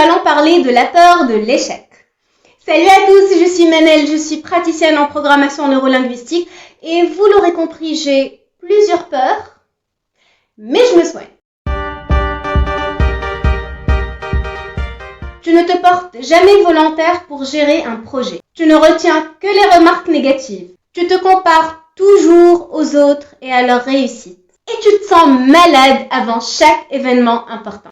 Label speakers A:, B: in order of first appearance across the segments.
A: allons parler de la peur de l'échec. Salut à tous, je suis Manel, je suis praticienne en programmation neurolinguistique et vous l'aurez compris, j'ai plusieurs peurs, mais je me soigne. Tu ne te portes jamais volontaire pour gérer un projet. Tu ne retiens que les remarques négatives. Tu te compares toujours aux autres et à leur réussite. Et tu te sens malade avant chaque événement important.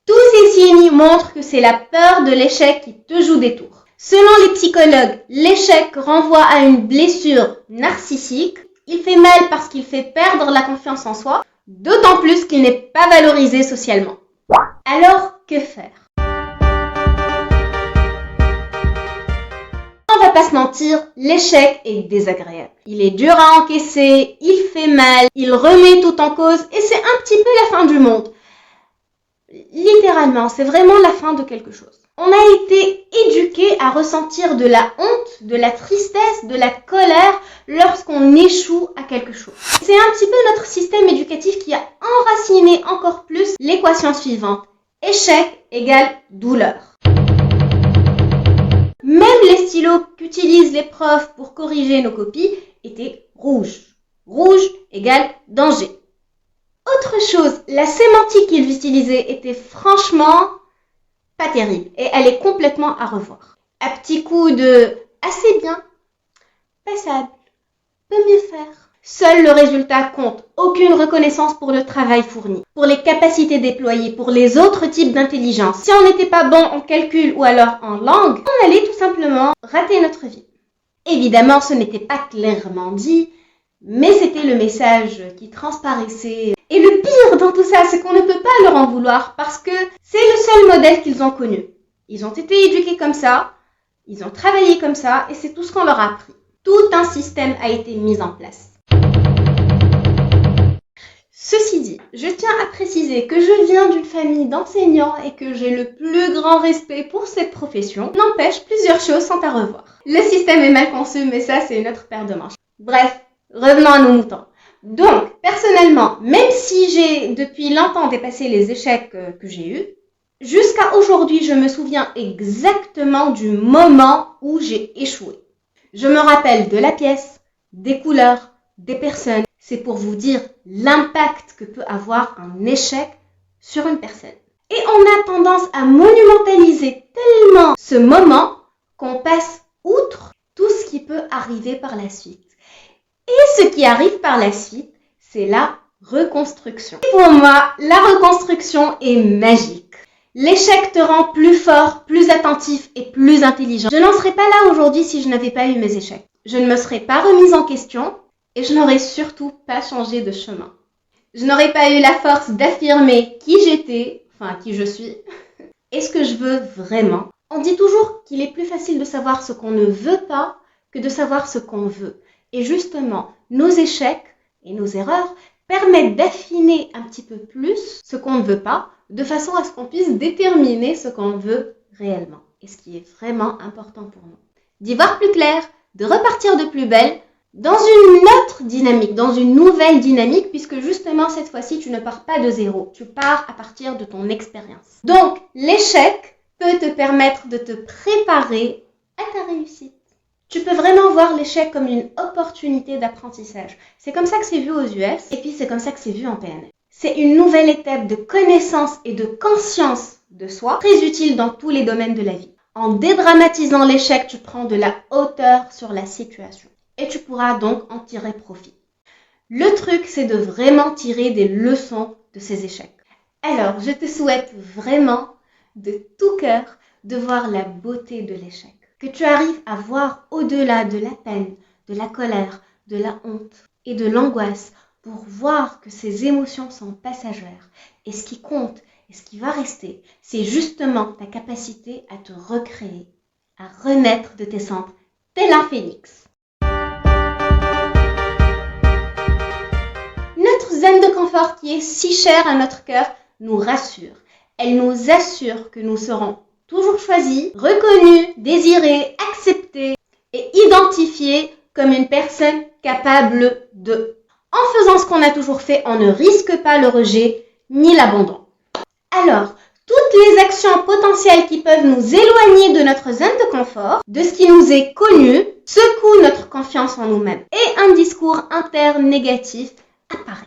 A: Tous ces signes montrent que c'est la peur de l'échec qui te joue des tours. Selon les psychologues, l'échec renvoie à une blessure narcissique. Il fait mal parce qu'il fait perdre la confiance en soi, d'autant plus qu'il n'est pas valorisé socialement. Alors, que faire ? On va pas se mentir, l'échec est désagréable. Il est dur à encaisser, il fait mal, il remet tout en cause et c'est un petit peu la fin du monde. Littéralement, c'est vraiment la fin de quelque chose. On a été éduqués à ressentir de la honte, de la tristesse, de la colère lorsqu'on échoue à quelque chose. C'est un petit peu notre système éducatif qui a enraciné encore plus l'équation suivante. Échec égale douleur. Même les stylos qu'utilisent les profs pour corriger nos copies étaient rouges. Rouge égale danger. Autre chose, la sémantique qu'ils utilisaient était franchement pas terrible et elle est complètement à revoir. À petits coups de assez bien, passable, peut mieux faire. Seul le résultat compte, aucune reconnaissance pour le travail fourni, pour les capacités déployées, pour les autres types d'intelligence. Si on n'était pas bon en calcul ou alors en langue, on allait tout simplement rater notre vie. Évidemment, ce n'était pas clairement dit, mais c'était le message qui transparaissait. Et le pire dans tout ça, c'est qu'on ne peut pas leur en vouloir parce que c'est le seul modèle qu'ils ont connu. Ils ont été éduqués comme ça, ils ont travaillé comme ça et c'est tout ce qu'on leur a appris. Tout un système a été mis en place. Ceci dit, je tiens à préciser que je viens d'une famille d'enseignants et que j'ai le plus grand respect pour cette profession. N'empêche, plusieurs choses sont à revoir. Le système est mal conçu, mais ça c'est une autre paire de manches. Bref, revenons à nos moutons. Donc, personnellement, même si j'ai depuis longtemps dépassé les échecs que j'ai eus, jusqu'à aujourd'hui, je me souviens exactement du moment où j'ai échoué. Je me rappelle de la pièce, des couleurs, des personnes. C'est pour vous dire l'impact que peut avoir un échec sur une personne. Et on a tendance à monumentaliser tellement ce moment qu'on passe outre tout ce qui peut arriver par la suite. Et ce qui arrive par la suite, c'est la reconstruction. Et pour moi, la reconstruction est magique. L'échec te rend plus fort, plus attentif et plus intelligent. Je n'en serais pas là aujourd'hui si je n'avais pas eu mes échecs. Je ne me serais pas remise en question et je n'aurais surtout pas changé de chemin. Je n'aurais pas eu la force d'affirmer qui j'étais, qui je suis, et ce que je veux vraiment. On dit toujours qu'il est plus facile de savoir ce qu'on ne veut pas que de savoir ce qu'on veut. Et justement, nos échecs et nos erreurs permettent d'affiner un petit peu plus ce qu'on ne veut pas, de façon à ce qu'on puisse déterminer ce qu'on veut réellement. Et ce qui est vraiment important pour nous. D'y voir plus clair, de repartir de plus belle, dans une autre dynamique, dans une nouvelle dynamique, puisque justement cette fois-ci, tu ne pars pas de zéro, tu pars à partir de ton expérience. Donc, l'échec peut te permettre de te préparer à ta réussite. Tu peux vraiment voir l'échec comme une opportunité d'apprentissage. C'est comme ça que c'est vu aux US et puis c'est comme ça que c'est vu en PNL. C'est une nouvelle étape de connaissance et de conscience de soi, très utile dans tous les domaines de la vie. En dédramatisant l'échec, tu prends de la hauteur sur la situation et tu pourras donc en tirer profit. Le truc, c'est de vraiment tirer des leçons de ces échecs. Alors, je te souhaite vraiment de tout cœur de voir la beauté de l'échec. Que tu arrives à voir au-delà de la peine, de la colère, de la honte et de l'angoisse pour voir que ces émotions sont passagères. Et ce qui compte et ce qui va rester, c'est justement ta capacité à te recréer, à renaître de tes cendres, tel un phénix. Notre zone de confort qui est si chère à notre cœur nous rassure. Elle nous assure que nous serons toujours choisi, reconnu, désiré, accepté et identifié comme une personne capable de. En faisant ce qu'on a toujours fait, on ne risque pas le rejet ni l'abandon. Alors, toutes les actions potentielles qui peuvent nous éloigner de notre zone de confort, de ce qui nous est connu, secouent notre confiance en nous-mêmes et un discours interne négatif apparaît.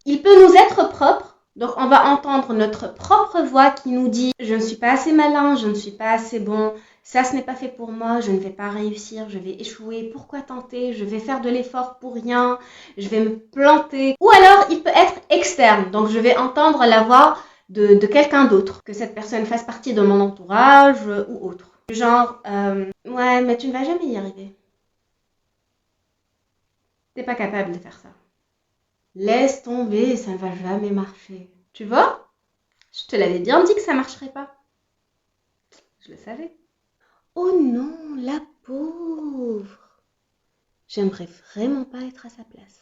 A: Il peut nous être propre, donc on va entendre notre propre voix qui nous dit « Je ne suis pas assez malin, je ne suis pas assez bon, ça ce n'est pas fait pour moi, je ne vais pas réussir, je vais échouer, pourquoi tenter, je vais faire de l'effort pour rien, je vais me planter ». Ou alors il peut être externe, donc je vais entendre la voix de quelqu'un d'autre, que cette personne fasse partie de mon entourage ou autre. Genre « Ouais, mais tu ne vas jamais y arriver. T'es pas capable de faire ça. Laisse tomber, ça ne va jamais marcher. » Tu vois? Je te l'avais bien dit que ça marcherait pas. Je le savais. Oh non, la pauvre. J'aimerais vraiment pas être à sa place.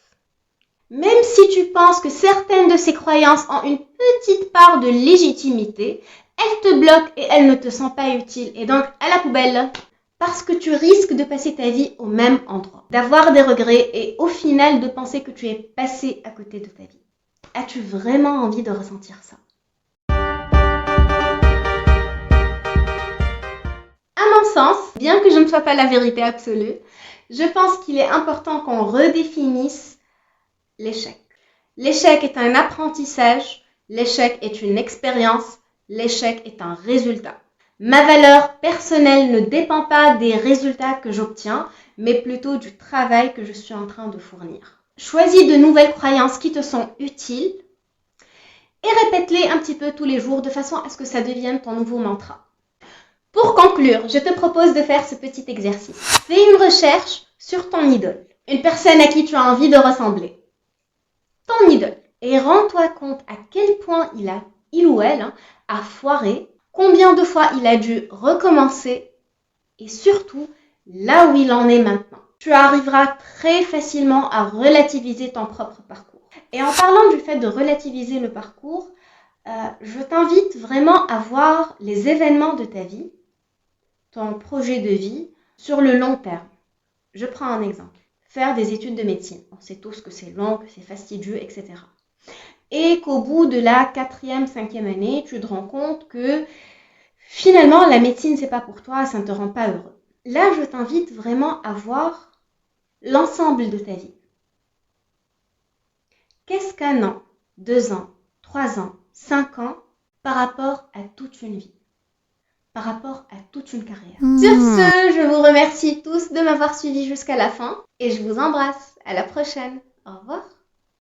A: Même si tu penses que certaines de ces croyances ont une petite part de légitimité, elles te bloquent et elles ne te sont pas utiles. Et donc, à la poubelle. Parce que tu risques de passer ta vie au même endroit, d'avoir des regrets et au final de penser que tu es passé à côté de ta vie. As-tu vraiment envie de ressentir ça? À mon sens, bien que je ne sois pas la vérité absolue, je pense qu'il est important qu'on redéfinisse l'échec. L'échec est un apprentissage, l'échec est une expérience, l'échec est un résultat. Ma valeur personnelle ne dépend pas des résultats que j'obtiens, mais plutôt du travail que je suis en train de fournir. Choisis de nouvelles croyances qui te sont utiles et répète-les un petit peu tous les jours de façon à ce que ça devienne ton nouveau mantra. Pour conclure, je te propose de faire ce petit exercice. Fais une recherche sur ton idole, une personne à qui tu as envie de ressembler. Ton idole. Et rends-toi compte à quel point il ou elle a foiré, combien de fois il a dû recommencer et surtout là où il en est maintenant. Tu arriveras très facilement à relativiser ton propre parcours. Et en parlant du fait de relativiser le parcours, je t'invite vraiment à voir les événements de ta vie, ton projet de vie, sur le long terme. Je prends un exemple. Faire des études de médecine. On sait tous que c'est long, que c'est fastidieux, etc. Et qu'au bout de la 4e, 5e année, tu te rends compte que finalement, la médecine, c'est pas pour toi, ça ne te rend pas heureux. Là, je t'invite vraiment à voir l'ensemble de ta vie. Qu'est-ce qu'un an, 2 ans, 3 ans, 5 ans par rapport à toute une vie, par rapport à toute une carrière? Sur ce, je vous remercie tous de m'avoir suivi jusqu'à la fin et je vous embrasse. À la prochaine. Au revoir.